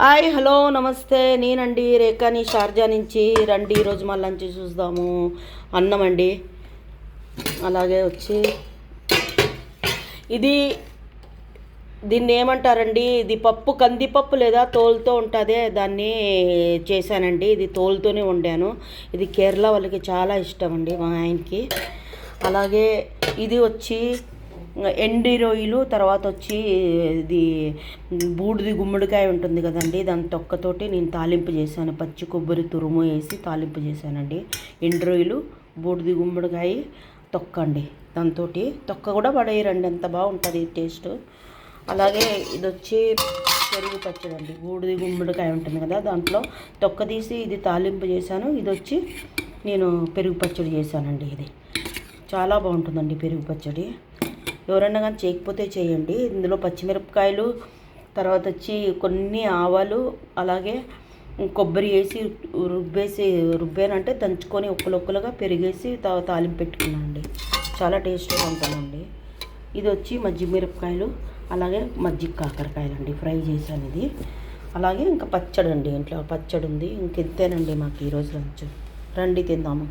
Hi hello నమస్తే, నేనండి రేఖాని షార్జా నుంచి. రండి ఈరోజు మా లంచ్ చూద్దాము. అన్నం అండి, అలాగే వచ్చి ఇది దీన్ని ఏమంటారండి, ఇది పప్పు, కందిపప్పు లేదా తోలుతో ఉంటుంది, దాన్ని చేశానండి. ఇది తోలుతోనే వండాను. ఇది కేరళ వాళ్ళకి చాలా ఇష్టం అండి, మా ఆయనకి. అలాగే ఇది వచ్చి ఎండి రొయ్యలు, తర్వాత వచ్చి ఇది బూడిది గుమ్మడికాయ ఉంటుంది కదండి, దాని తొక్కతోటి నేను తాలింపు చేశాను. పచ్చి కొబ్బరి తురుము వేసి తాలింపు చేశానండి. ఎండు రొయ్యలు, బూడిది గుమ్మడికాయ తొక్క అండి. దాంతో తొక్క కూడా పడేయరండి, ఎంత బాగుంటుంది టేస్ట్. అలాగే ఇది వచ్చి పెరుగు పచ్చడి అండి. బూడిది గుమ్మడికాయ ఉంటుంది కదా, దాంట్లో తొక్క తీసి ఇది తాలింపు చేశాను. ఇది వచ్చి నేను పెరుగు పచ్చడి చేశానండి. ఇది చాలా బాగుంటుందండి పెరుగు పచ్చడి. ఎవరైనా కానీ చేయకపోతే చేయండి. ఇందులో పచ్చిమిరపకాయలు, తర్వాత వచ్చి కొన్ని ఆవాలు, అలాగే కొబ్బరి వేసి రుబ్బానంటే దంచుకొని ఒక్కలొక్కలుగా పెరిగేసి తాలింపు పెట్టుకున్నానండి. చాలా టేస్ట్గా ఉంటుందండి. ఇది వచ్చి మజ్జిగ మిరపకాయలు, అలాగే మజ్జిగ కాకరకాయలు అండి, ఫ్రై చేశాను ఇది. అలాగే ఇంకా పచ్చడి అండి, ఇంట్లో పచ్చడి ఉంది. ఇంకెంతేనండి మాకు ఈరోజు లంచ్. రండి తిందాము.